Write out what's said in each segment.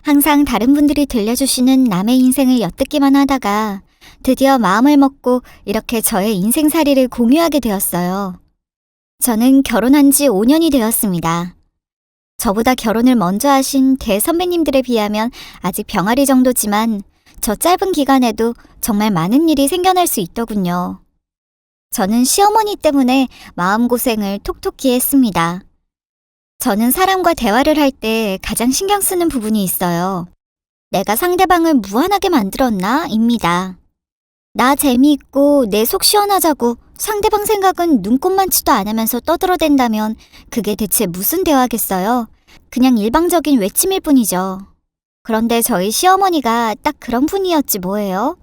항상 다른 분들이 들려주시는 남의 인생을 엿듣기만 하다가 드디어 마음을 먹고 이렇게 저의 인생살이를 공유하게 되었어요. 저는 결혼한 지 5년이 되었습니다. 저보다 결혼을 먼저 하신 대선배님들에 비하면 아직 병아리 정도지만 저 짧은 기간에도 정말 많은 일이 생겨날 수 있더군요. 저는 시어머니 때문에 마음고생을 톡톡히 했습니다. 저는 사람과 대화를 할 때 가장 신경 쓰는 부분이 있어요. 내가 상대방을 무안하게 만들었나? 입니다. 나 재미있고 내 속 시원하자고 상대방 생각은 눈꼽만치도 안 하면서 떠들어댄다면 그게 대체 무슨 대화겠어요? 그냥 일방적인 외침일 뿐이죠. 그런데 저희 시어머니가 딱 그런 분이었지 뭐예요?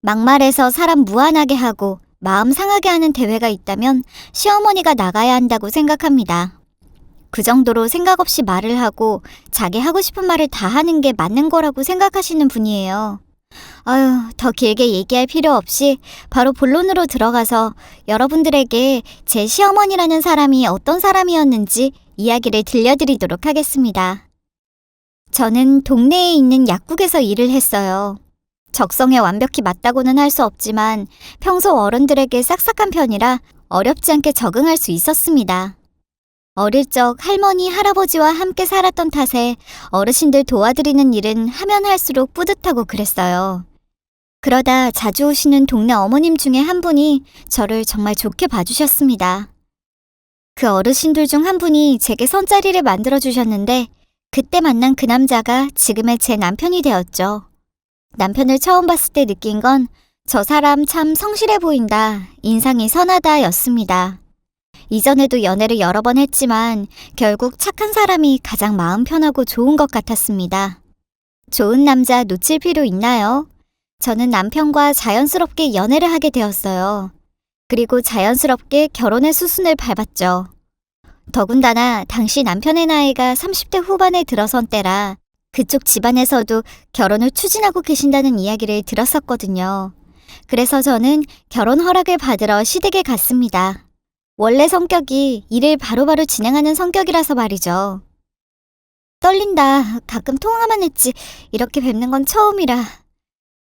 막말해서 사람 무안하게 하고 마음 상하게 하는 대회가 있다면 시어머니가 나가야 한다고 생각합니다. 그 정도로 생각 없이 말을 하고 자기 하고 싶은 말을 다 하는 게 맞는 거라고 생각하시는 분이에요. 아유, 더 길게 얘기할 필요 없이 바로 본론으로 들어가서 여러분들에게 제 시어머니라는 사람이 어떤 사람이었는지 이야기를 들려드리도록 하겠습니다. 저는 동네에 있는 약국에서 일을 했어요. 적성에 완벽히 맞다고는 할 수 없지만 평소 어른들에게 싹싹한 편이라 어렵지 않게 적응할 수 있었습니다. 어릴 적 할머니, 할아버지와 함께 살았던 탓에 어르신들 도와드리는 일은 하면 할수록 뿌듯하고 그랬어요. 그러다 자주 오시는 동네 어머님 중에 한 분이 저를 정말 좋게 봐주셨습니다. 그 어르신들 중 한 분이 제게 선자리를 만들어주셨는데 그때 만난 그 남자가 지금의 제 남편이 되었죠. 남편을 처음 봤을 때 느낀 건 저 사람 참 성실해 보인다, 인상이 선하다 였습니다. 이전에도 연애를 여러 번 했지만 결국 착한 사람이 가장 마음 편하고 좋은 것 같았습니다. 좋은 남자 놓칠 필요 있나요? 저는 남편과 자연스럽게 연애를 하게 되었어요. 그리고 자연스럽게 결혼의 수순을 밟았죠. 더군다나 당시 남편의 나이가 30대 후반에 들어선 때라 그쪽 집안에서도 결혼을 추진하고 계신다는 이야기를 들었었거든요. 그래서 저는 결혼 허락을 받으러 시댁에 갔습니다. 원래 성격이 일을 바로바로 진행하는 성격이라서 말이죠. 떨린다. 가끔 통화만 했지 이렇게 뵙는 건 처음이라.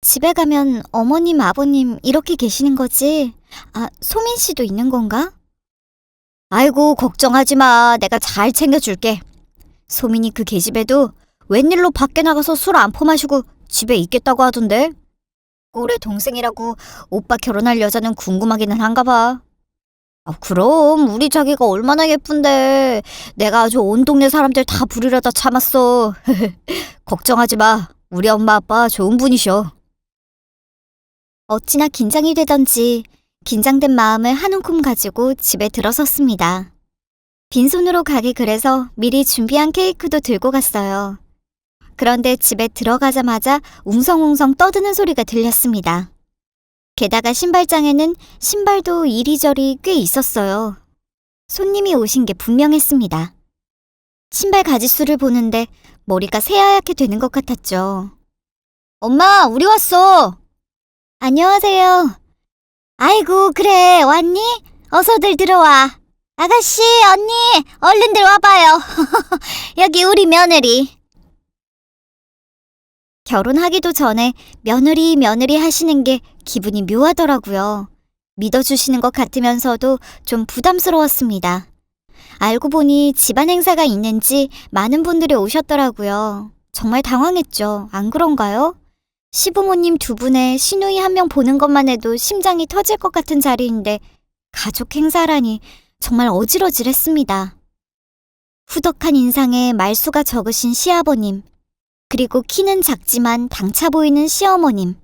집에 가면 어머님, 아버님 이렇게 계시는 거지? 아, 소민 씨도 있는 건가? 아이고, 걱정하지 마. 내가 잘 챙겨줄게. 소민이 그 계집애도 웬일로 밖에 나가서 술 안 퍼마시고 집에 있겠다고 하던데? 꼴의 동생이라고 오빠 결혼할 여자는 궁금하기는 한가 봐. 아, 그럼 우리 자기가 얼마나 예쁜데 내가 아주 온 동네 사람들 다 부르려다 참았어. 걱정하지 마. 우리 엄마 아빠 좋은 분이셔. 어찌나 긴장이 되던지 긴장된 마음을 한 움큼 가지고 집에 들어섰습니다. 빈손으로 가기 그래서 미리 준비한 케이크도 들고 갔어요. 그런데 집에 들어가자마자 웅성웅성 떠드는 소리가 들렸습니다. 게다가 신발장에는 신발도 이리저리 꽤 있었어요. 손님이 오신 게 분명했습니다. 신발 가짓수를 보는데 머리가 새하얗게 되는 것 같았죠. 엄마, 우리 왔어. 안녕하세요. 아이고, 그래, 왔니? 어서들 들어와. 아가씨, 언니, 얼른들 와봐요. 여기 우리 며느리. 결혼하기도 전에 며느리 하시는 게 기분이 묘하더라고요. 믿어주시는 것 같으면서도 좀 부담스러웠습니다. 알고 보니 집안 행사가 있는지 많은 분들이 오셨더라고요. 정말 당황했죠. 안 그런가요? 시부모님 두 분에 시누이 한 명 보는 것만 해도 심장이 터질 것 같은 자리인데 가족 행사라니 정말 어질어질했습니다. 후덕한 인상에 말수가 적으신 시아버님, 그리고 키는 작지만 당차 보이는 시어머님,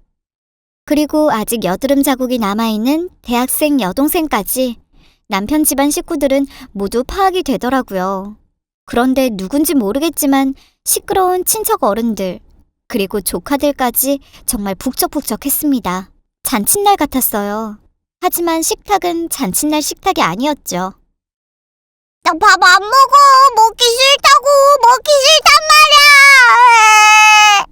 그리고 아직 여드름 자국이 남아있는 대학생 여동생까지 남편 집안 식구들은 모두 파악이 되더라고요. 그런데 누군지 모르겠지만 시끄러운 친척 어른들, 그리고 조카들까지 정말 북적북적했습니다. 잔칫날 같았어요. 하지만 식탁은 잔칫날 식탁이 아니었죠. 나 밥 안 먹어. 먹기 싫다고. 먹기 싫단 말이야.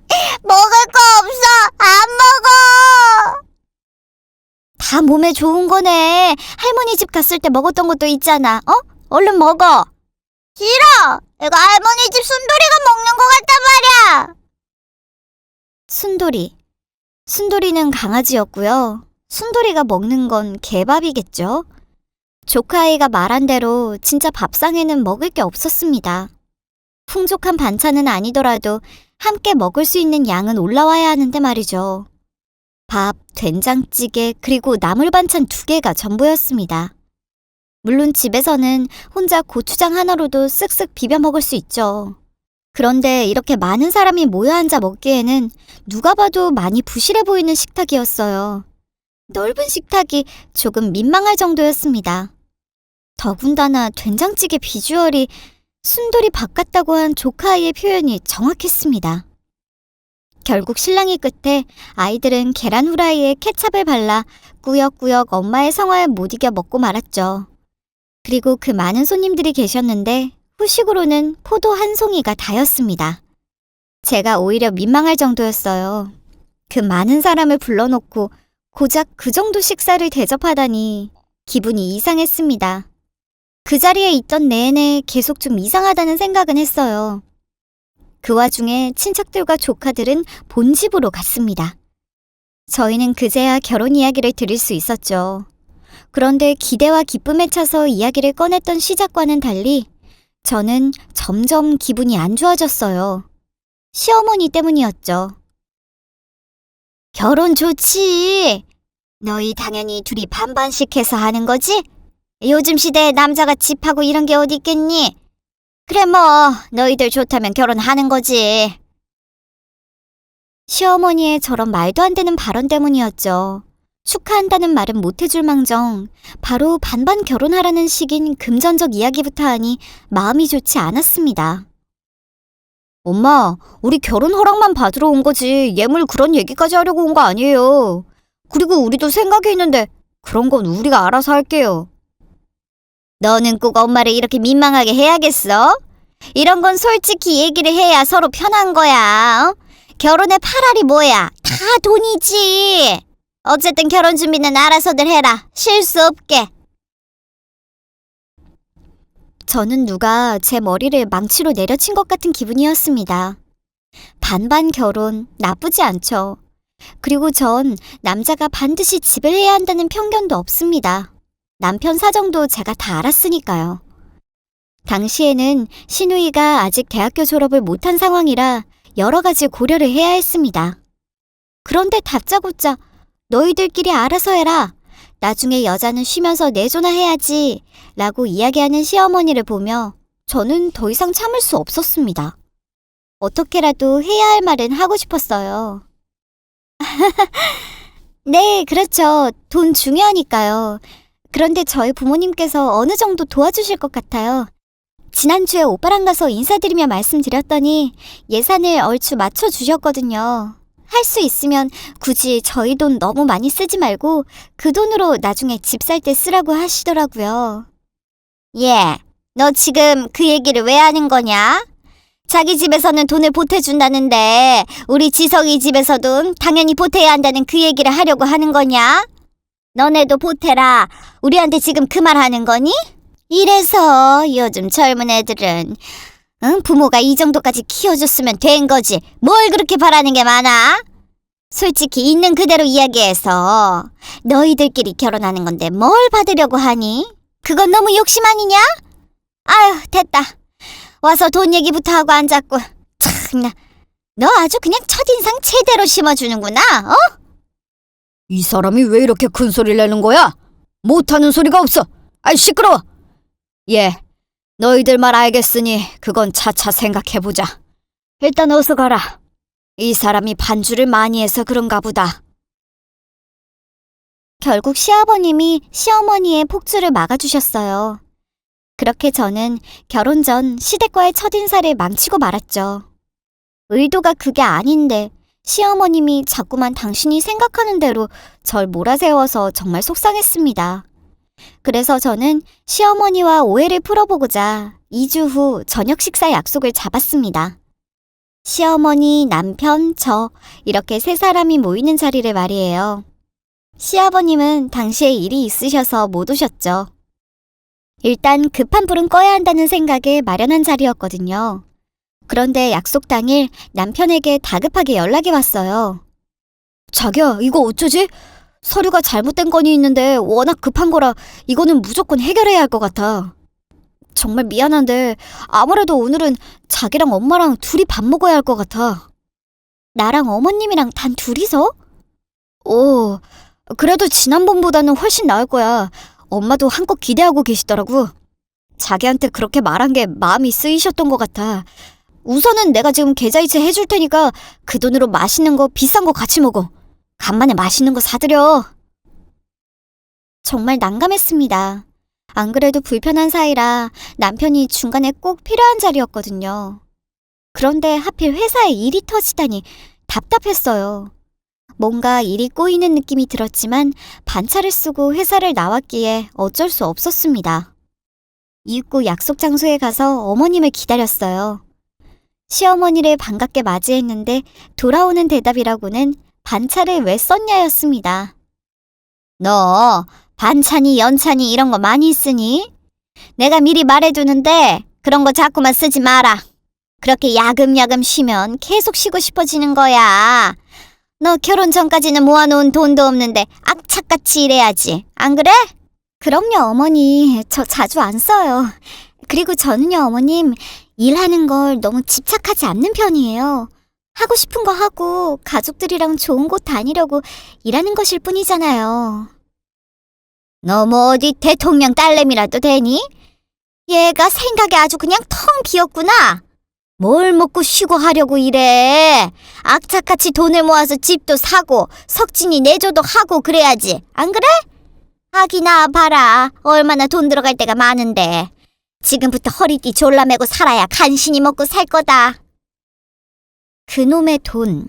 먹을 거 없어. 안 먹어. 다 몸에 좋은 거네. 할머니 집 갔을 때 먹었던 것도 있잖아. 어? 얼른 먹어. 싫어. 내가 할머니 집 순돌이가 먹는 거 같단 말이야. 순돌이. 순돌이는 강아지였고요. 순돌이가 먹는 건 개밥이겠죠? 조카아이가 말한 대로 진짜 밥상에는 먹을 게 없었습니다. 풍족한 반찬은 아니더라도 함께 먹을 수 있는 양은 올라와야 하는데 말이죠. 밥, 된장찌개, 그리고 나물 반찬 2개가 전부였습니다. 물론 집에서는 혼자 고추장 하나로도 쓱쓱 비벼 먹을 수 있죠. 그런데 이렇게 많은 사람이 모여 앉아 먹기에는 누가 봐도 많이 부실해 보이는 식탁이었어요. 넓은 식탁이 조금 민망할 정도였습니다. 더군다나 된장찌개 비주얼이 순돌이 밥 같다고 한 조카아이의 표현이 정확했습니다. 결국 신랑이 끝에 아이들은 계란 후라이에 케찹을 발라 꾸역꾸역 엄마의 성화에 못 이겨 먹고 말았죠. 그리고 그 많은 손님들이 계셨는데 후식으로는 포도 한 송이가 다였습니다. 제가 오히려 민망할 정도였어요. 그 많은 사람을 불러놓고 고작 그 정도 식사를 대접하다니 기분이 이상했습니다. 그 자리에 있던 내내 계속 좀 이상하다는 생각은 했어요. 그 와중에 친척들과 조카들은 본집으로 갔습니다. 저희는 그제야 결혼 이야기를 들을 수 있었죠. 그런데 기대와 기쁨에 차서 이야기를 꺼냈던 시작과는 달리 저는 점점 기분이 안 좋아졌어요. 시어머니 때문이었죠. 결혼 좋지. 너희 당연히 둘이 반반씩 해서 하는 거지? 요즘 시대에 남자가 집하고 이런 게 어디 있겠니? 그래 뭐 너희들 좋다면 결혼하는 거지. 시어머니의 저런 말도 안 되는 발언 때문이었죠. 축하한다는 말은 못해줄 망정 바로 반반 결혼하라는 식인 금전적 이야기부터 하니 마음이 좋지 않았습니다. 엄마, 우리 결혼 허락만 받으러 온 거지 예물 그런 얘기까지 하려고 온 거 아니에요. 그리고 우리도 생각이 있는데 그런 건 우리가 알아서 할게요. 너는 꼭 엄마를 이렇게 민망하게 해야겠어? 이런 건 솔직히 얘기를 해야 서로 편한 거야. 결혼의 파랄이 뭐야? 다 돈이지. 어쨌든 결혼 준비는 알아서들 해라. 실수 없게. 저는 누가 제 머리를 망치로 내려친 것 같은 기분이었습니다. 반반 결혼 나쁘지 않죠. 그리고 전 남자가 반드시 집을 해야 한다는 편견도 없습니다. 남편 사정도 제가 다 알았으니까요. 당시에는 시누이가 아직 대학교 졸업을 못한 상황이라 여러 가지 고려를 해야 했습니다. 그런데 다짜고짜 너희들끼리 알아서 해라. 나중에 여자는 쉬면서 내조나 해야지 라고 이야기하는 시어머니를 보며 저는 더 이상 참을 수 없었습니다. 어떻게라도 해야 할 말은 하고 싶었어요. 네, 그렇죠. 돈 중요하니까요. 그런데 저희 부모님께서 어느 정도 도와주실 것 같아요. 지난주에 오빠랑 가서 인사드리며 말씀드렸더니 예산을 얼추 맞춰주셨거든요. 할 수 있으면 굳이 저희 돈 너무 많이 쓰지 말고 그 돈으로 나중에 집 살 때 쓰라고 하시더라고요. 예, 너 지금 그 얘기를 왜 하는 거냐? 자기 집에서는 돈을 보태준다는데 우리 지석이 집에서도 당연히 보태야 한다는 그 얘기를 하려고 하는 거냐? 너네도 보태라. 우리한테 지금 그 말 하는 거니? 이래서 요즘 젊은 애들은 부모가 이 정도까지 키워줬으면 된 거지. 뭘 그렇게 바라는 게 많아? 솔직히 있는 그대로 이야기해서 너희들끼리 결혼하는 건데 뭘 받으려고 하니? 그건 너무 욕심 아니냐? 아휴, 됐다. 와서 돈 얘기부터 하고 앉았고. 참나, 너 아주 그냥 첫인상 제대로 심어주는구나, 어? 이 사람이 왜 이렇게 큰 소리를 내는 거야? 못하는 소리가 없어. 아이 시끄러워. 예, 너희들 말 알겠으니 그건 차차 생각해보자. 일단 어서 가라. 이 사람이 반주를 많이 해서 그런가 보다. 결국 시아버님이 시어머니의 폭주를 막아주셨어요. 그렇게 저는 결혼 전 시댁과의 첫인사를 망치고 말았죠. 의도가 그게 아닌데 시어머님이 자꾸만 당신이 생각하는 대로 절 몰아세워서 정말 속상했습니다. 그래서 저는 시어머니와 오해를 풀어보고자 2주 후 저녁 식사 약속을 잡았습니다. 시어머니, 남편, 저 이렇게 3사람이 모이는 자리를 말이에요. 시아버님은 당시에 일이 있으셔서 못 오셨죠. 일단 급한 불은 꺼야 한다는 생각에 마련한 자리였거든요. 그런데 약속 당일 남편에게 다급하게 연락이 왔어요. 자기야, 이거 어쩌지? 서류가 잘못된 건이 있는데 워낙 급한 거라 이거는 무조건 해결해야 할 것 같아. 정말 미안한데 아무래도 오늘은 자기랑 엄마랑 둘이 밥 먹어야 할 것 같아. 나랑 어머님이랑 단 둘이서? 오, 그래도 지난번보다는 훨씬 나을 거야. 엄마도 한껏 기대하고 계시더라고. 자기한테 그렇게 말한 게 마음이 쓰이셨던 것 같아. 우선은 내가 지금 계좌이체 해줄 테니까 그 돈으로 맛있는 거 비싼 거 같이 먹어. 간만에 맛있는 거 사드려. 정말 난감했습니다. 안 그래도 불편한 사이라 남편이 중간에 꼭 필요한 자리였거든요. 그런데 하필 회사에 일이 터지다니 답답했어요. 뭔가 일이 꼬이는 느낌이 들었지만 반차를 쓰고 회사를 나왔기에 어쩔 수 없었습니다. 이윽고 약속 장소에 가서 어머님을 기다렸어요. 시어머니를 반갑게 맞이했는데 돌아오는 대답이라고는 반차를 왜 썼냐였습니다. 너 반찬이 연찬이 이런 거 많이 쓰니? 내가 미리 말해두는데 그런 거 자꾸만 쓰지 마라. 그렇게 야금야금 쉬면 계속 쉬고 싶어지는 거야. 너 결혼 전까지는 모아놓은 돈도 없는데 악착같이 일해야지. 안 그래? 그럼요, 어머니. 저 자주 안 써요. 그리고 저는요, 어머님, 일하는 걸 너무 집착하지 않는 편이에요. 하고 싶은 거 하고 가족들이랑 좋은 곳 다니려고 일하는 것일 뿐이잖아요. 너 뭐 어디 대통령 딸내미라도 되니? 얘가 생각이 아주 그냥 텅 비었구나. 뭘 먹고 쉬고 하려고 이래. 악착같이 돈을 모아서 집도 사고 석진이 내조도 하고 그래야지. 안 그래? 하기나 봐라. 얼마나 돈 들어갈 때가 많은데. 지금부터 허리띠 졸라매고 살아야 간신히 먹고 살 거다. 그놈의 돈.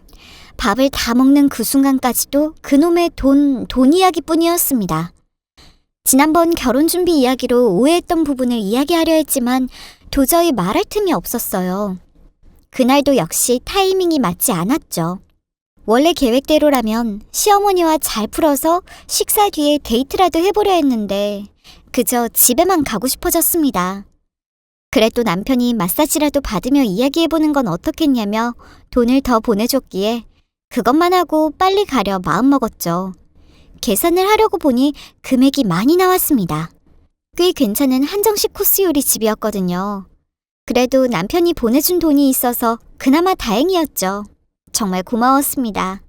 밥을 다 먹는 그 순간까지도 그놈의 돈 이야기뿐이었습니다. 지난번 결혼 준비 이야기로 오해했던 부분을 이야기하려 했지만 도저히 말할 틈이 없었어요. 그날도 역시 타이밍이 맞지 않았죠. 원래 계획대로라면 시어머니와 잘 풀어서 식사 뒤에 데이트라도 해보려 했는데 그저 집에만 가고 싶어졌습니다. 그래도 남편이 마사지라도 받으며 이야기해보는 건 어떻겠냐며 돈을 더 보내줬기에 그것만 하고 빨리 가려 마음먹었죠. 계산을 하려고 보니 금액이 많이 나왔습니다. 꽤 괜찮은 한정식 코스 요리 집이었거든요. 그래도 남편이 보내준 돈이 있어서 그나마 다행이었죠. 정말 고마웠습니다.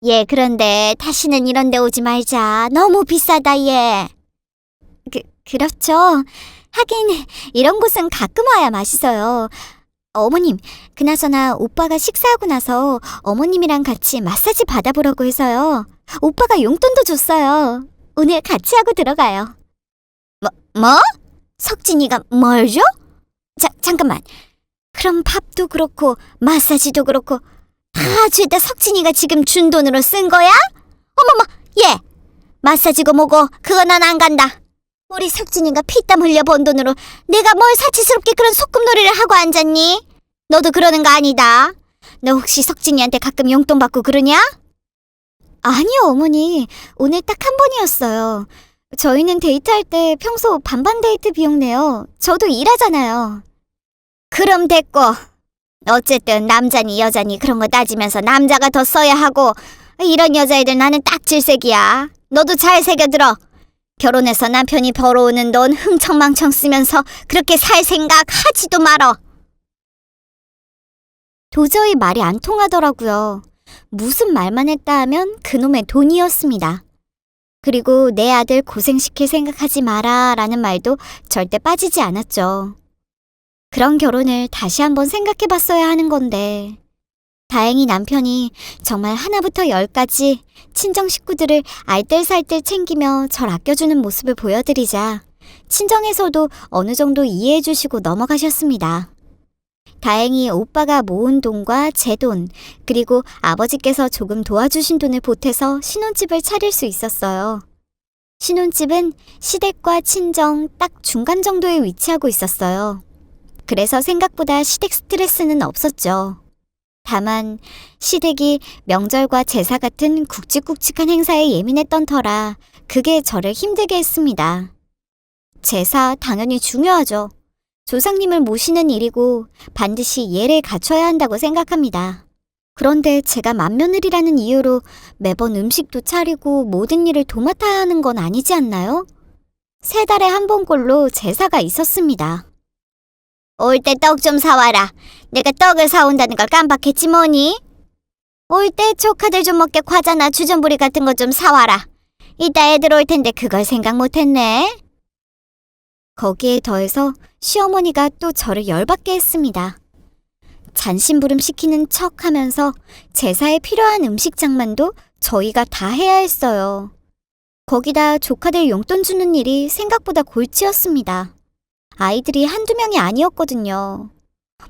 얘 그런데 다시는 이런 데 오지 말자. 너무 비싸다 얘. 그렇죠. 하긴 이런 곳은 가끔 와야 맛있어요. 어머님, 그나저나 오빠가 식사하고 나서 어머님이랑 같이 마사지 받아보라고 해서요. 오빠가 용돈도 줬어요. 오늘 같이 하고 들어가요. 뭐? 석진이가 뭘 줘? 잠깐만. 그럼 밥도 그렇고 마사지도 그렇고 다 죄다 석진이가 지금 준 돈으로 쓴 거야? 어머머, 얘! 마사지고 뭐고 그거 난 안 간다. 우리 석진이가 피땀 흘려 번 돈으로 내가 뭘 사치스럽게 그런 소꿉놀이를 하고 앉았니? 너도 그러는 거 아니다. 너 혹시 석진이한테 가끔 용돈 받고 그러냐? 아니요, 어머니. 오늘 딱 한 번이었어요. 저희는 데이트할 때 평소 반반 데이트 비용 내요. 저도 일하잖아요. 그럼 됐고. 어쨌든 남자니 여자니 그런 거 따지면서 남자가 더 써야 하고 이런 여자애들 나는 딱 질색이야. 너도 잘 새겨들어. 결혼해서 남편이 벌어오는 돈 흥청망청 쓰면서 그렇게 살 생각 하지도 말어. 도저히 말이 안 통하더라고요. 무슨 말만 했다 하면 그놈의 돈이었습니다. 그리고 내 아들 고생시킬 생각하지 마라 라는 말도 절대 빠지지 않았죠. 그런 결혼을 다시 한번 생각해 봤어야 하는 건데 다행히 남편이 정말 하나부터 열까지 친정 식구들을 알뜰살뜰 챙기며 절 아껴주는 모습을 보여드리자 친정에서도 어느 정도 이해해 주시고 넘어가셨습니다. 다행히 오빠가 모은 돈과 제 돈, 그리고 아버지께서 조금 도와주신 돈을 보태서 신혼집을 차릴 수 있었어요. 신혼집은 시댁과 친정 딱 중간 정도에 위치하고 있었어요. 그래서 생각보다 시댁 스트레스는 없었죠. 다만 시댁이 명절과 제사 같은 굵직굵직한 행사에 예민했던 터라 그게 저를 힘들게 했습니다. 제사 당연히 중요하죠. 조상님을 모시는 일이고 반드시 예를 갖춰야 한다고 생각합니다. 그런데 제가 맏며느리라는 이유로 매번 음식도 차리고 모든 일을 도맡아야 하는 건 아니지 않나요? 3달에 한 번꼴로 제사가 있었습니다. 올 때 떡 좀 사와라. 내가 떡을 사온다는 걸 깜빡했지 뭐니? 올 때 조카들 좀 먹게 과자나 주전부리 같은 거 좀 사와라. 이따 애들 올 텐데 그걸 생각 못했네. 거기에 더해서 시어머니가 또 저를 열받게 했습니다. 잔심부름 시키는 척 하면서 제사에 필요한 음식 장만도 저희가 다 해야 했어요. 거기다 조카들 용돈 주는 일이 생각보다 골치였습니다. 아이들이 한두 명이 아니었거든요.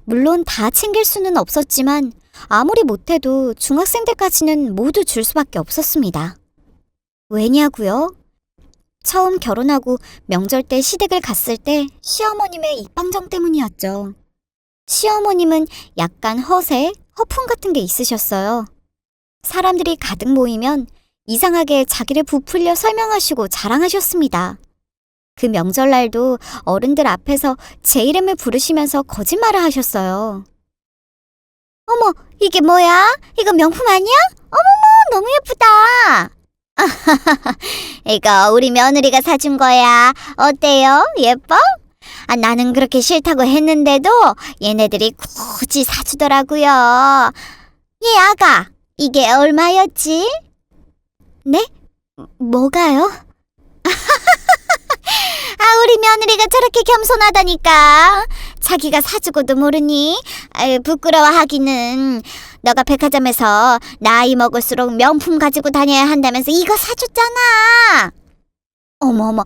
물론 다 챙길 수는 없었지만 아무리 못해도 중학생들까지는 모두 줄 수밖에 없었습니다. 왜냐고요? 처음 결혼하고 명절 때 시댁을 갔을 때 시어머님의 입방정 때문이었죠. 시어머님은 약간 허세, 허풍 같은 게 있으셨어요. 사람들이 가득 모이면 이상하게 자기를 부풀려 설명하시고 자랑하셨습니다. 그 명절날도 어른들 앞에서 제 이름을 부르시면서 거짓말을 하셨어요. 어머, 이게 뭐야? 이거 명품 아니야? 어머머, 너무 예쁘다. 이거 우리 며느리가 사준 거야. 어때요? 예뻐? 나는 그렇게 싫다고 했는데도 얘네들이 굳이 사주더라고요. 얘 아가, 이게 얼마였지? 네? 뭐가요? 우리 며느리가 저렇게 겸손하다니까. 자기가 사주고도 모르니? 부끄러워하기는. 너가 백화점에서 나이 먹을수록 명품 가지고 다녀야 한다면서 이거 사줬잖아. 어머어머,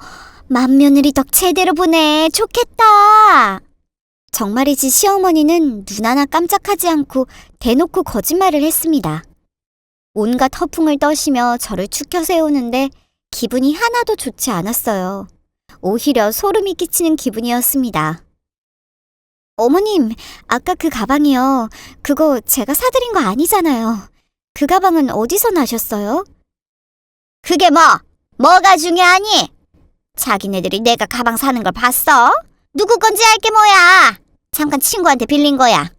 맏며느리 덕 제대로 보네. 좋겠다. 정말이지 시어머니는 눈 하나 깜짝하지 않고 대놓고 거짓말을 했습니다. 온갖 허풍을 떠시며 저를 추켜 세우는데 기분이 하나도 좋지 않았어요. 오히려 소름이 끼치는 기분이었습니다. 어머님, 아까 그 가방이요. 그거 제가 사드린 거 아니잖아요. 그 가방은 어디서 나셨어요? 그게 뭐가 중요하니? 자기네들이 내가 가방 사는 걸 봤어? 누구 건지 알게 뭐야. 잠깐 친구한테 빌린 거야.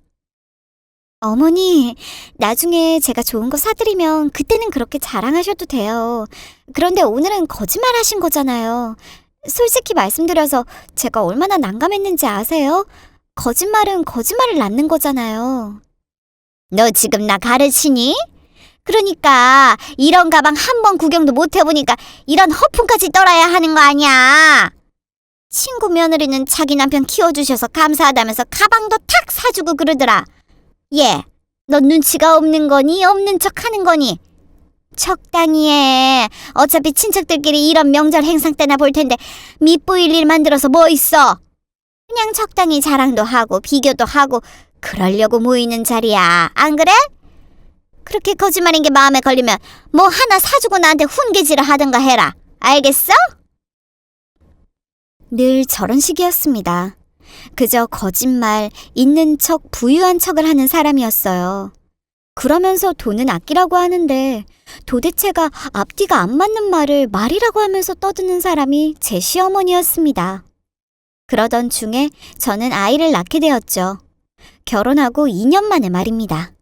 어머니, 나중에 제가 좋은 거 사드리면 그때는 그렇게 자랑하셔도 돼요. 그런데 오늘은 거짓말 하신 거잖아요. 솔직히 말씀드려서 제가 얼마나 난감했는지 아세요? 거짓말은 거짓말을 낳는 거잖아요. 너 지금 나 가르치니? 그러니까 이런 가방 한 번 구경도 못 해보니까 이런 허풍까지 떨어야 하는 거 아니야. 친구 며느리는 자기 남편 키워주셔서 감사하다면서 가방도 탁 사주고 그러더라. 얘, 너 눈치가 없는 거니? 없는 척 하는 거니? 적당히 해. 어차피 친척들끼리 이런 명절 행사 때나 볼 텐데 밉보일 일 만들어서 뭐 있어? 그냥 적당히 자랑도 하고 비교도 하고 그러려고 모이는 자리야. 안 그래? 그렇게 거짓말인 게 마음에 걸리면 뭐 하나 사주고 나한테 훈계질을 하든가 해라. 알겠어? 늘 저런 식이었습니다. 그저 거짓말, 있는 척, 부유한 척을 하는 사람이었어요. 그러면서 돈은 아끼라고 하는데 도대체가 앞뒤가 안 맞는 말을 말이라고 하면서 떠드는 사람이 제 시어머니였습니다. 그러던 중에 저는 아이를 낳게 되었죠. 결혼하고 2년 만에 말입니다.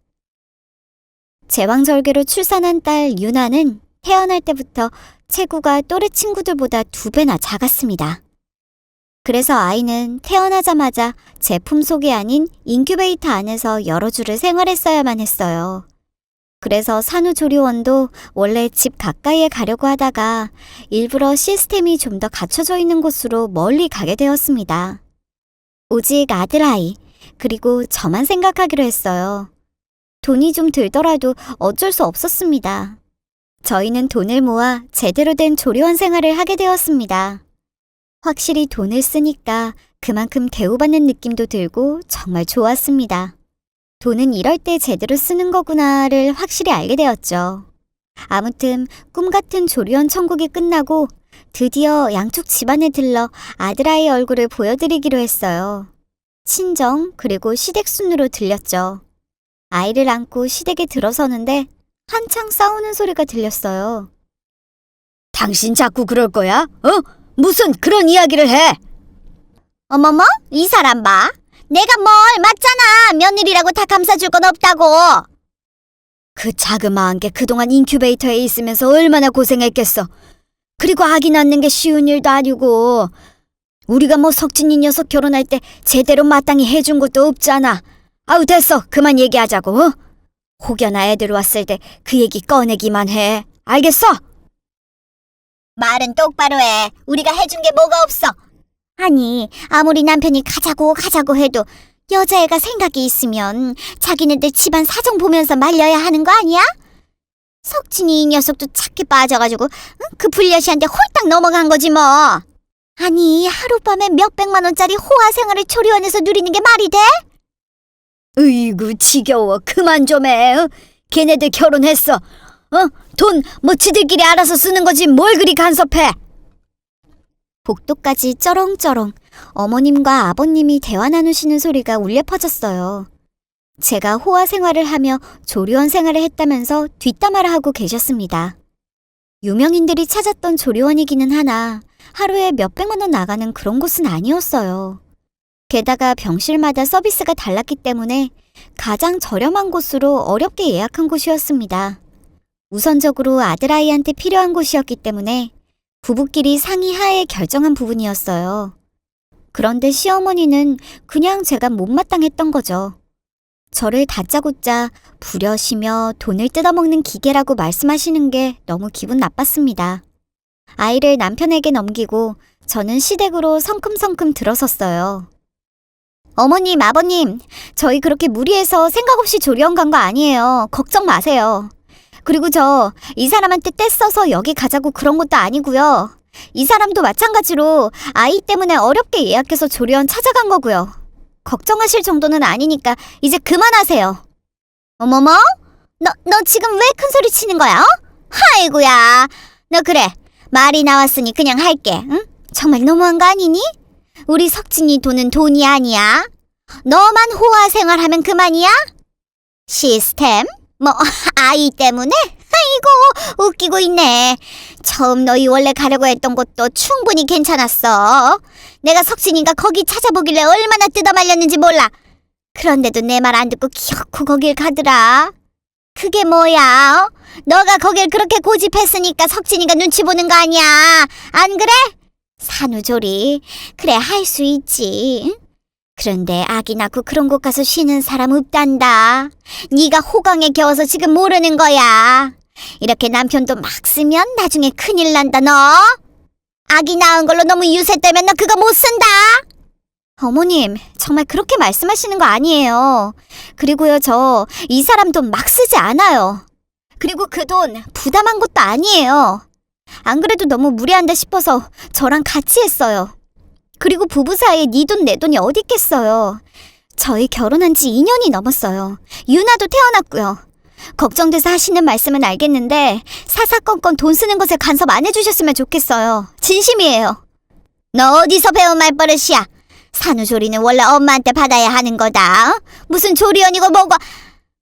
제왕절개로 출산한 딸 유나는 태어날 때부터 체구가 또래 친구들보다 2배나 작았습니다. 그래서 아이는 태어나자마자 제품 속이 아닌 인큐베이터 안에서 여러 주를 생활했어야만 했어요. 그래서 산후조리원도 원래 집 가까이에 가려고 하다가 일부러 시스템이 좀 더 갖춰져 있는 곳으로 멀리 가게 되었습니다. 오직 아들아이, 그리고 저만 생각하기로 했어요. 돈이 좀 들더라도 어쩔 수 없었습니다. 저희는 돈을 모아 제대로 된 조리원 생활을 하게 되었습니다. 확실히 돈을 쓰니까 그만큼 대우받는 느낌도 들고 정말 좋았습니다. 돈은 이럴 때 제대로 쓰는 거구나를 확실히 알게 되었죠. 아무튼 꿈 같은 조리원 천국이 끝나고 드디어 양쪽 집안에 들러 아들아이 얼굴을 보여드리기로 했어요. 친정 그리고 시댁 순으로 들렸죠. 아이를 안고 시댁에 들어서는데 한창 싸우는 소리가 들렸어요. 당신 자꾸 그럴 거야? 무슨 그런 이야기를 해? 어머머, 이 사람 봐. 내가 뭘 맞잖아. 며느리라고 다 감싸줄 건 없다고. 그 자그마한 게 그동안 인큐베이터에 있으면서 얼마나 고생했겠어. 그리고 아기 낳는 게 쉬운 일도 아니고 우리가 뭐 석진이 녀석 결혼할 때 제대로 마땅히 해준 것도 없잖아. 아우 됐어. 그만 얘기하자고. 어? 혹여나 애들 왔을 때 그 얘기 꺼내기만 해. 알겠어? 말은 똑바로 해. 우리가 해준 게 뭐가 없어. 아니, 아무리 남편이 가자고 해도 여자애가 생각이 있으면 자기네들 집안 사정 보면서 말려야 하는 거 아니야? 석진이 이 녀석도 착해 빠져가지고 그 불려시한테 홀딱 넘어간 거지 뭐. 아니, 하룻밤에 몇백만 원짜리 호화 생활을 조리원에서 누리는 게 말이 돼? 으이구 지겨워. 그만 좀 해. 어? 걔네들 결혼했어. 돈 뭐 지들끼리 알아서 쓰는 거지 뭘 그리 간섭해. 복도까지 쩌렁쩌렁 어머님과 아버님이 대화 나누시는 소리가 울려 퍼졌어요. 제가 호화 생활을 하며 조리원 생활을 했다면서 뒷담화를 하고 계셨습니다. 유명인들이 찾았던 조리원이기는 하나 하루에 몇백만 원 나가는 그런 곳은 아니었어요. 게다가 병실마다 서비스가 달랐기 때문에 가장 저렴한 곳으로 어렵게 예약한 곳이었습니다. 우선적으로 아들아이한테 필요한 곳이었기 때문에 부부끼리 상의하에 결정한 부분이었어요. 그런데 시어머니는 그냥 제가 못마땅했던 거죠. 저를 다짜고짜 부려시며 돈을 뜯어먹는 기계라고 말씀하시는 게 너무 기분 나빴습니다. 아이를 남편에게 넘기고 저는 시댁으로 성큼성큼 들어섰어요. 어머님, 아버님, 저희 그렇게 무리해서 생각 없이 조리원 간 거 아니에요. 걱정 마세요. 그리고 저 이 사람한테 떼써서 여기 가자고 그런 것도 아니고요. 이 사람도 마찬가지로 아이 때문에 어렵게 예약해서 조리원 찾아간 거고요. 걱정하실 정도는 아니니까 이제 그만하세요. 어머머? 너 지금 왜 큰 소리 치는 거야? 어? 아이고야. 너 그래. 말이 나왔으니 그냥 할게. 응? 정말 너무한 거 아니니? 우리 석진이 돈은 돈이 아니야. 너만 호화 생활하면 그만이야? 시스템? 뭐 아이 때문에? 아이고 웃기고 있네. 처음 너희 원래 가려고 했던 곳도 충분히 괜찮았어. 내가 석진이가 거기 찾아보길래 얼마나 뜯어말렸는지 몰라. 그런데도 내 말 안 듣고 기어코 거길 가더라. 그게 뭐야? 너가 거길 그렇게 고집했으니까 석진이가 눈치 보는 거 아니야. 안 그래? 산후조리 그래 할 수 있지. 그런데 아기 낳고 그런 곳 가서 쉬는 사람 없단다. 네가 호강에 겨워서 지금 모르는 거야. 이렇게 남편도 막 쓰면 나중에 큰일 난다 너. 아기 낳은 걸로 너무 유세 떨면 너 그거 못 쓴다. 어머님 정말 그렇게 말씀하시는 거 아니에요. 그리고요 저 이 사람 돈 막 쓰지 않아요. 그리고 그 돈 부담한 것도 아니에요. 안 그래도 너무 무리한다 싶어서 저랑 같이 했어요. 그리고 부부 사이에 네 돈 내 돈이 어디 있겠어요. 저희 결혼한 지 2년이 넘었어요. 유나도 태어났고요. 걱정돼서 하시는 말씀은 알겠는데 사사건건 돈 쓰는 것에 간섭 안 해주셨으면 좋겠어요. 진심이에요. 너 어디서 배운 말버릇이야? 산후조리는 원래 엄마한테 받아야 하는 거다. 어? 무슨 조리원이고 뭐고.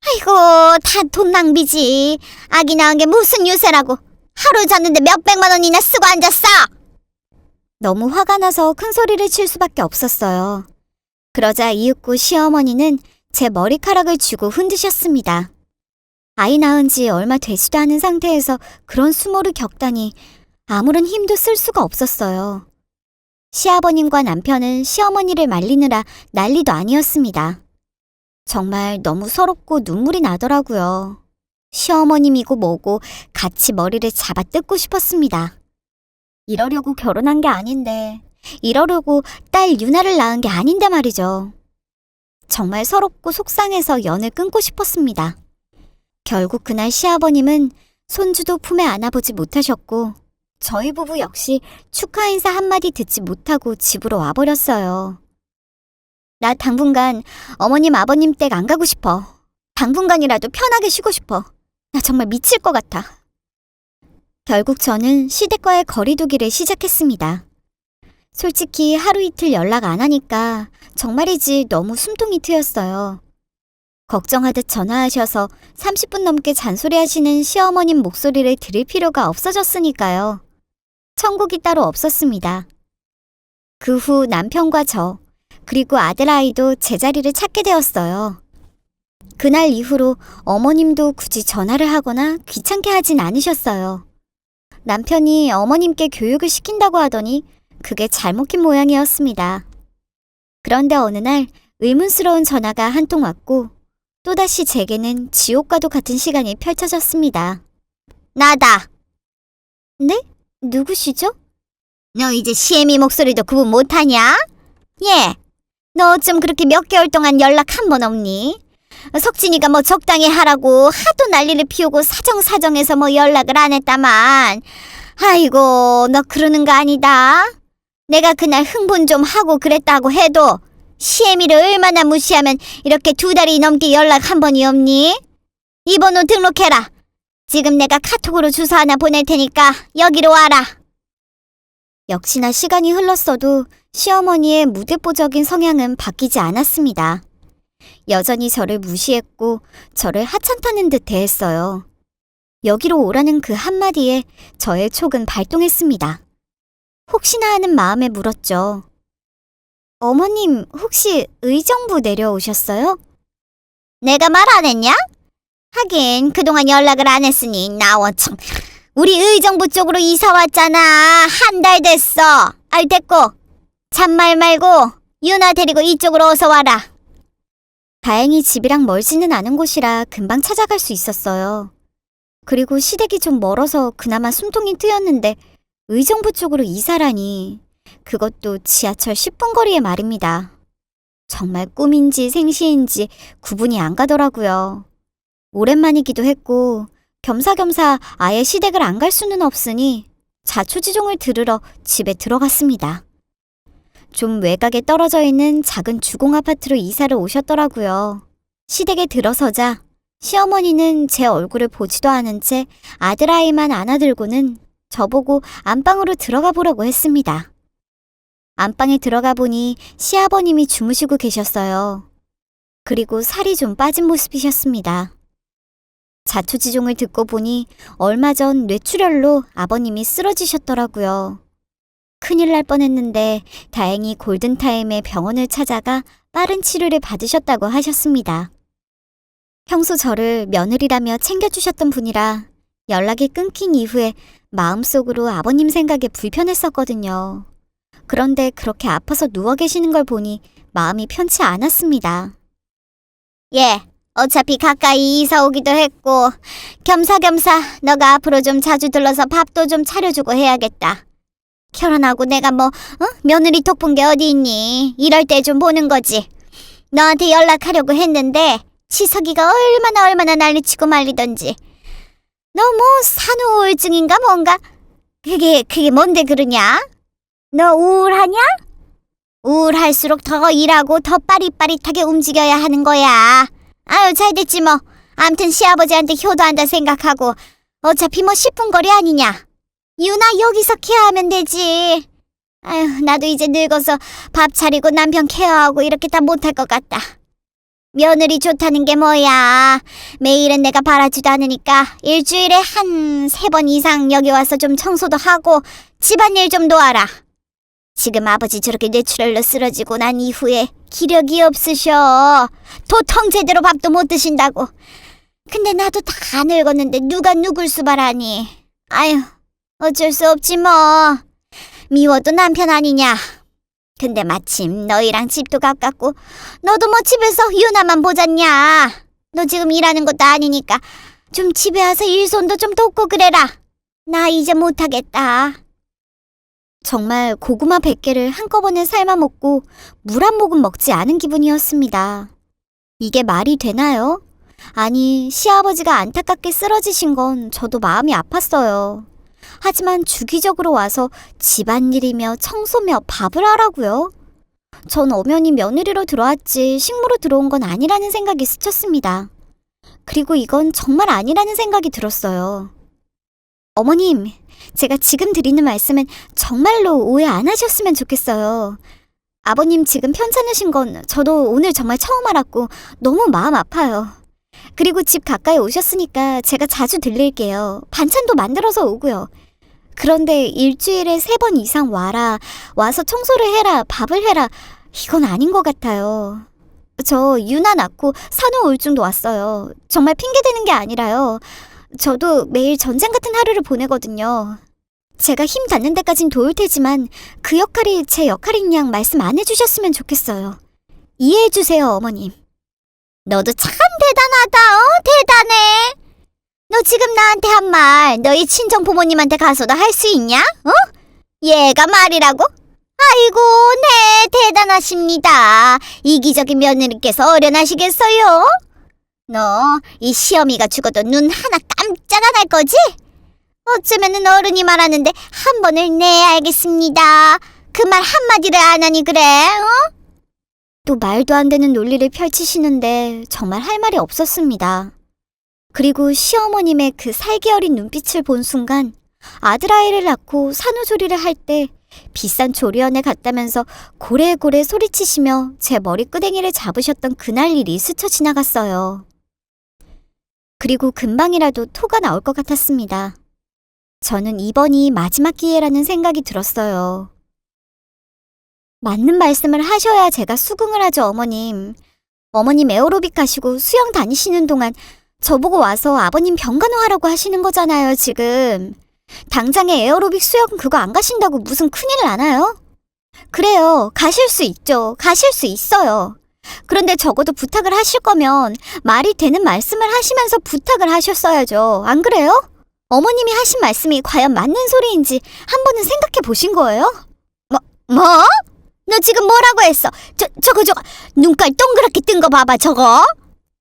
아이고 다 돈 낭비지. 아기 낳은 게 무슨 유세라고. 하루 잤는데 몇백만 원이나 쓰고 앉았어. 너무 화가 나서 큰 소리를 칠 수밖에 없었어요. 그러자 이윽고 시어머니는 제 머리카락을 쥐고 흔드셨습니다. 아이 낳은 지 얼마 되지도 않은 상태에서 그런 수모를 겪다니 아무런 힘도 쓸 수가 없었어요. 시아버님과 남편은 시어머니를 말리느라 난리도 아니었습니다. 정말 너무 서럽고 눈물이 나더라고요. 시어머님이고 뭐고 같이 머리를 잡아 뜯고 싶었습니다. 이러려고 결혼한 게 아닌데, 이러려고 딸 유나를 낳은 게 아닌데 말이죠. 정말 서럽고 속상해서 연을 끊고 싶었습니다. 결국 그날 시아버님은 손주도 품에 안아보지 못하셨고 저희 부부 역시 축하 인사 한마디 듣지 못하고 집으로 와버렸어요. 나 당분간 어머님 아버님 댁 안 가고 싶어. 당분간이라도 편하게 쉬고 싶어. 나 정말 미칠 것 같아. 결국 저는 시댁과의 거리두기를 시작했습니다. 솔직히 하루 이틀 연락 안 하니까 정말이지 너무 숨통이 트였어요. 걱정하듯 전화하셔서 30분 넘게 잔소리하시는 시어머님 목소리를 들을 필요가 없어졌으니까요. 천국이 따로 없었습니다. 그 후 남편과 저, 그리고 아들아이도 제자리를 찾게 되었어요. 그날 이후로 어머님도 굳이 전화를 하거나 귀찮게 하진 않으셨어요. 남편이 어머님께 교육을 시킨다고 하더니 그게 잘 먹힌 모양이었습니다. 그런데 어느 날 의문스러운 전화가 한 통 왔고 또다시 제게는 지옥과도 같은 시간이 펼쳐졌습니다. 나다. 네? 누구시죠? 너 이제 시애미 목소리도 구분 못하냐? 예. 너 어쩜 그렇게 몇 개월 동안 연락 한 번 없니? 석진이가 뭐 적당히 하라고 하도 난리를 피우고 사정사정해서 뭐 연락을 안 했다만. 아이고, 너 그러는 거 아니다. 내가 그날 흥분 좀 하고 그랬다고 해도 시애미를 얼마나 무시하면 이렇게 2달이 넘게 연락 한 번이 없니? 이 번호 등록해라. 지금 내가 카톡으로 주소 하나 보낼 테니까 여기로 와라. 역시나 시간이 흘렀어도 시어머니의 무대뽀적인 성향은 바뀌지 않았습니다. 여전히 저를 무시했고 저를 하찮다는 듯 대했어요. 여기로 오라는 그 한마디에 저의 촉은 발동했습니다. 혹시나 하는 마음에 물었죠. 어머님, 혹시 의정부 내려오셨어요? 내가 말 안 했냐? 하긴 그동안 연락을 안 했으니 나워청. 우리 의정부 쪽으로 이사 왔잖아. 한 달 됐어. 됐고. 잔말 말고 유나 데리고 이쪽으로 어서 와라. 다행히 집이랑 멀지는 않은 곳이라 금방 찾아갈 수 있었어요. 그리고 시댁이 좀 멀어서 그나마 숨통이 트였는데 의정부 쪽으로 이사라니. 그것도 지하철 10분 거리의 말입니다. 정말 꿈인지 생시인지 구분이 안 가더라고요. 오랜만이기도 했고 겸사겸사 아예 시댁을 안 갈 수는 없으니 자초지종을 들으러 집에 들어갔습니다. 좀 외곽에 떨어져 있는 작은 주공 아파트로 이사를 오셨더라고요. 시댁에 들어서자 시어머니는 제 얼굴을 보지도 않은 채 아들아이만 안아들고는 저보고 안방으로 들어가 보라고 했습니다. 안방에 들어가 보니 시아버님이 주무시고 계셨어요. 그리고 살이 좀 빠진 모습이셨습니다. 자초지종을 듣고 보니 얼마 전 뇌출혈로 아버님이 쓰러지셨더라고요. 큰일 날 뻔했는데 다행히 골든타임에 병원을 찾아가 빠른 치료를 받으셨다고 하셨습니다. 평소 저를 며느리라며 챙겨주셨던 분이라 연락이 끊긴 이후에 마음속으로 아버님 생각에 불편했었거든요. 그런데 그렇게 아파서 누워 계시는 걸 보니 마음이 편치 않았습니다. 예, 어차피 가까이 이사 오기도 했고 겸사겸사 너가 앞으로 좀 자주 들러서 밥도 좀 차려주고 해야겠다. 결혼하고 내가 며느리 톡 본 게 어디 있니? 이럴 때 좀 보는 거지. 너한테 연락하려고 했는데 치석이가 얼마나 난리치고 말리던지. 너 뭐 산후 우울증인가 뭔가? 그게 뭔데 그러냐? 너 우울하냐? 우울할수록 더 일하고 더 빠릿빠릿하게 움직여야 하는 거야. 아유, 잘 됐지 뭐. 암튼 시아버지한테 효도한다 생각하고 어차피 뭐 10분 거리 아니냐. 유나 여기서 케어하면 되지. 아유, 나도 이제 늙어서 밥 차리고 남편 케어하고 이렇게 다 못할 것 같다. 며느리 좋다는 게 뭐야. 매일은 내가 바라지도 않으니까 일주일에 한 3번 이상 여기 와서 좀 청소도 하고 집안일 좀 도와라. 지금 아버지 저렇게 뇌출혈로 쓰러지고 난 이후에 기력이 없으셔. 도통 제대로 밥도 못 드신다고. 근데 나도 다 늙었는데 누가 누굴 수발하니. 아유, 어쩔 수 없지 뭐. 미워도 남편 아니냐. 근데 마침 너희랑 집도 가깝고 너도 뭐 집에서 유나만 보잖냐. 너 지금 일하는 것도 아니니까 좀 집에 와서 일손도 좀 돕고 그래라. 나 이제 못하겠다. 정말 고구마 100개를 한꺼번에 삶아 먹고 물 한 모금 먹지 않은 기분이었습니다. 이게 말이 되나요? 아니, 시아버지가 안타깝게 쓰러지신 건 저도 마음이 아팠어요. 하지만 주기적으로 와서 집안일이며 청소며 밥을 하라고요? 전 엄연히 며느리로 들어왔지 식모로 들어온 건 아니라는 생각이 스쳤습니다. 그리고 이건 정말 아니라는 생각이 들었어요. 어머님, 제가 지금 드리는 말씀은 정말로 오해 안 하셨으면 좋겠어요. 아버님 지금 편찮으신 건 저도 오늘 정말 처음 알았고 너무 마음 아파요. 그리고 집 가까이 오셨으니까 제가 자주 들릴게요. 반찬도 만들어서 오고요. 그런데 일주일에 3번 이상 와서 청소를 해라, 밥을 해라, 이건 아닌 것 같아요. 저 유나 낳고 산후우울증도 왔어요. 정말 핑계대는 게 아니라요. 저도 매일 전쟁 같은 하루를 보내거든요. 제가 힘 닿는 데까진 도울 테지만 그 역할이 제 역할인 양 말씀 안 해주셨으면 좋겠어요. 이해해주세요, 어머님. 너도 참 대단하다, 대단해. 너 지금 나한테 한 말 너희 친정 부모님한테 가서도 할 수 있냐? 얘가 말이라고? 아이고, 네, 대단하십니다. 이기적인 며느리께서 어련하시겠어요? 너 이 시어미가 죽어도 눈 하나 깜짝 안 할 거지? 어쩌면은 어른이 말하는데 한 번을 네, 알겠습니다. 그 말 한마디를 안 하니 그래, 또 말도 안 되는 논리를 펼치시는데 정말 할 말이 없었습니다. 그리고 시어머님의 그 살기 어린 눈빛을 본 순간 아들아이를 낳고 산후조리를 할 때 비싼 조리원에 갔다면서 고래고래 소리치시며 제 머리끄댕이를 잡으셨던 그날 일이 스쳐 지나갔어요. 그리고 금방이라도 토가 나올 것 같았습니다. 저는 이번이 마지막 기회라는 생각이 들었어요. 맞는 말씀을 하셔야 제가 수긍을 하죠, 어머님. 어머님 에어로빅 하시고 수영 다니시는 동안 저보고 와서 아버님 병간호하라고 하시는 거잖아요, 지금. 당장에 에어로빅 수영 그거 안 가신다고 무슨 큰일 나나요? 그래요, 가실 수 있죠. 가실 수 있어요. 그런데 적어도 부탁을 하실 거면 말이 되는 말씀을 하시면서 부탁을 하셨어야죠. 안 그래요? 어머님이 하신 말씀이 과연 맞는 소리인지 한 번은 생각해 보신 거예요? 뭐? 너 지금 뭐라고 했어? 저거 눈깔 동그랗게 뜬 거 봐봐, 저거.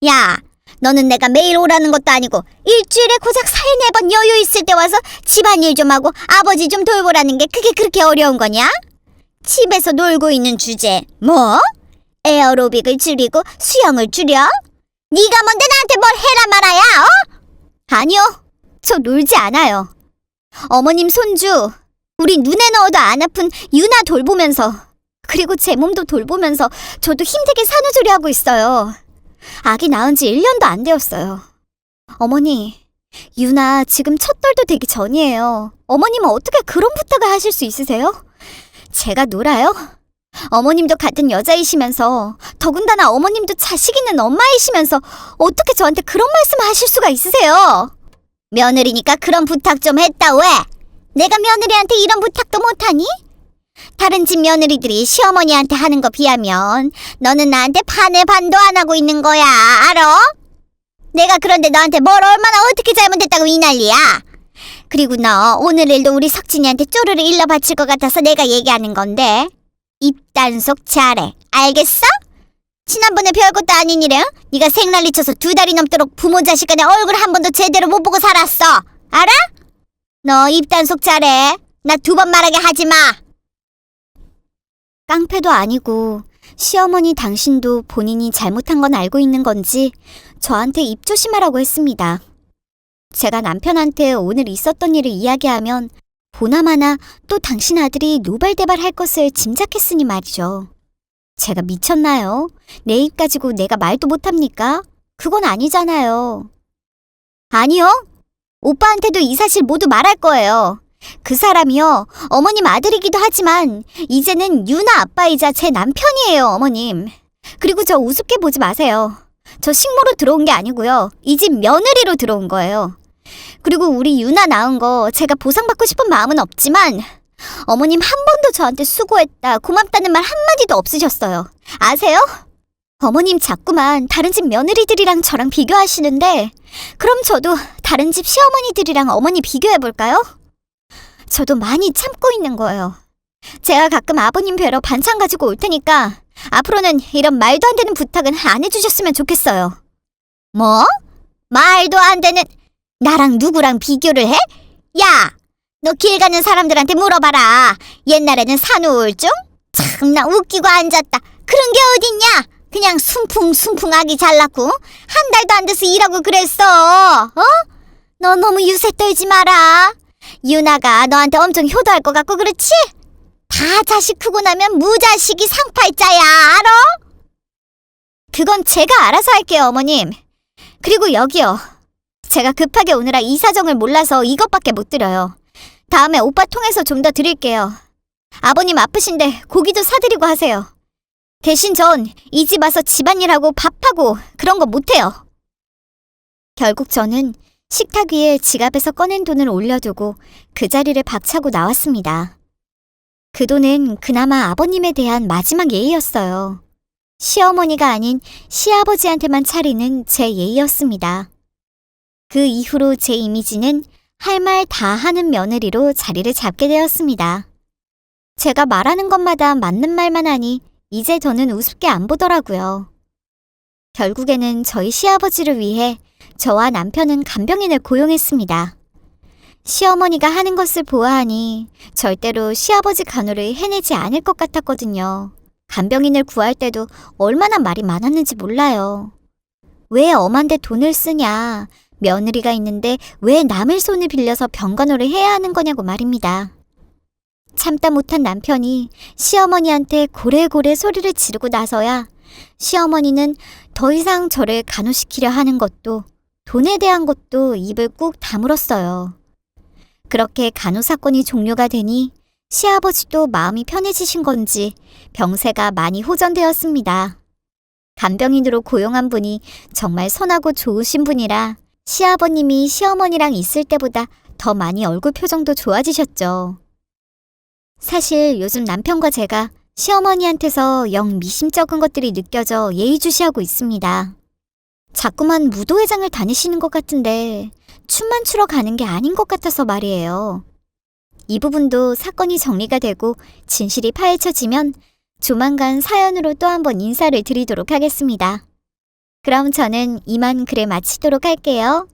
야, 너는 내가 매일 오라는 것도 아니고 일주일에 고작 3-4번 여유 있을 때 와서 집안일 좀 하고 아버지 좀 돌보라는 게 그게 그렇게 어려운 거냐? 집에서 놀고 있는 주제 뭐? 에어로빅을 줄이고 수영을 줄여? 네가 뭔데 나한테 뭘 해라 말아야, 아니요, 저 놀지 않아요. 어머님 손주, 우리 눈에 넣어도 안 아픈 유나 돌보면서, 그리고 제 몸도 돌보면서 저도 힘들게 산후조리하고 있어요. 아기 낳은 지 1년도 안 되었어요. 어머니, 유나 지금 첫돌도 되기 전이에요. 어머님은 어떻게 그런 부탁을 하실 수 있으세요? 제가 놀아요? 어머님도 같은 여자이시면서, 더군다나 어머님도 자식 있는 엄마이시면서 어떻게 저한테 그런 말씀을 하실 수가 있으세요? 며느리니까 그런 부탁 좀 했다, 왜? 내가 며느리한테 이런 부탁도 못하니? 다른 집 며느리들이 시어머니한테 하는 거 비하면 너는 나한테 반의 반도 안 하고 있는 거야, 알아? 내가 그런데 너한테 뭘 얼마나 어떻게 잘못했다고 이 난리야? 그리고 너 오늘 일도 우리 석진이한테 쪼르르 일러 바칠 것 같아서 내가 얘기하는 건데 입단속 잘해, 알겠어? 지난번에 별것도 아닌 일에 네가 생난리 쳐서 2달이 넘도록 부모 자식 간에 얼굴 한 번도 제대로 못 보고 살았어, 알아? 너 입단속 잘해. 나 2번 말하게 하지 마. 깡패도 아니고 시어머니 당신도 본인이 잘못한 건 알고 있는 건지 저한테 입 조심하라고 했습니다. 제가 남편한테 오늘 있었던 일을 이야기하면 보나마나 또 당신 아들이 노발대발할 것을 짐작했으니 말이죠. 제가 미쳤나요? 내 입 가지고 내가 말도 못합니까? 그건 아니잖아요. 아니요. 오빠한테도 이 사실 모두 말할 거예요. 그 사람이요, 어머님 아들이기도 하지만 이제는 유나 아빠이자 제 남편이에요, 어머님. 그리고 저 우습게 보지 마세요. 저 식모로 들어온 게 아니고요. 이 집 며느리로 들어온 거예요. 그리고 우리 유나 낳은 거 제가 보상받고 싶은 마음은 없지만 어머님 한 번도 저한테 수고했다, 고맙다는 말 한마디도 없으셨어요. 아세요? 어머님 자꾸만 다른 집 며느리들이랑 저랑 비교하시는데 그럼 저도 다른 집 시어머니들이랑 어머니 비교해볼까요? 저도 많이 참고 있는 거예요. 제가 가끔 아버님 뵈러 반찬 가지고 올 테니까 앞으로는 이런 말도 안 되는 부탁은 안 해주셨으면 좋겠어요. 뭐? 말도 안 되는... 나랑 누구랑 비교를 해? 야! 너 길 가는 사람들한테 물어봐라. 옛날에는 산후우울증? 참나 웃기고 앉았다. 그런 게 어딨냐? 그냥 순풍순풍 아기 잘 낳고 한 달도 안 돼서 일하고 그랬어. 너 너무 유세 떨지 마라. 유나가 너한테 엄청 효도할 것 같고 그렇지? 다 자식 크고 나면 무자식이 상팔자야, 알아? 그건 제가 알아서 할게요, 어머님. 그리고 여기요. 제가 급하게 오느라 이 사정을 몰라서 이것밖에 못 드려요. 다음에 오빠 통해서 좀 더 드릴게요. 아버님 아프신데 고기도 사드리고 하세요. 대신 전 이 집 와서 집안일하고 밥하고 그런 거 못해요. 결국 저는 식탁 위에 지갑에서 꺼낸 돈을 올려두고 그 자리를 박차고 나왔습니다. 그 돈은 그나마 아버님에 대한 마지막 예의였어요. 시어머니가 아닌 시아버지한테만 차리는 제 예의였습니다. 그 이후로 제 이미지는 할 말 다 하는 며느리로 자리를 잡게 되었습니다. 제가 말하는 것마다 맞는 말만 하니 이제 저는 우습게 안 보더라고요. 결국에는 저희 시아버지를 위해 저와 남편은 간병인을 고용했습니다. 시어머니가 하는 것을 보아하니 절대로 시아버지 간호를 해내지 않을 것 같았거든요. 간병인을 구할 때도 얼마나 말이 많았는지 몰라요. 왜 엄한데 돈을 쓰냐, 며느리가 있는데 왜 남의 손을 빌려서 병간호를 해야 하는 거냐고 말입니다. 참다 못한 남편이 시어머니한테 고래고래 소리를 지르고 나서야 시어머니는 더 이상 저를 간호시키려 하는 것도 돈에 대한 것도 입을 꾹 다물었어요. 그렇게 간호 사건이 종료가 되니 시아버지도 마음이 편해지신 건지 병세가 많이 호전되었습니다. 간병인으로 고용한 분이 정말 선하고 좋으신 분이라 시아버님이 시어머니랑 있을 때보다 더 많이 얼굴 표정도 좋아지셨죠. 사실 요즘 남편과 제가 시어머니한테서 영 미심쩍은 것들이 느껴져 예의주시하고 있습니다. 자꾸만 무도회장을 다니시는 것 같은데 춤만 추러 가는 게 아닌 것 같아서 말이에요. 이 부분도 사건이 정리가 되고 진실이 파헤쳐지면 조만간 사연으로 또 한번 인사를 드리도록 하겠습니다. 그럼 저는 이만 글을 마치도록 할게요.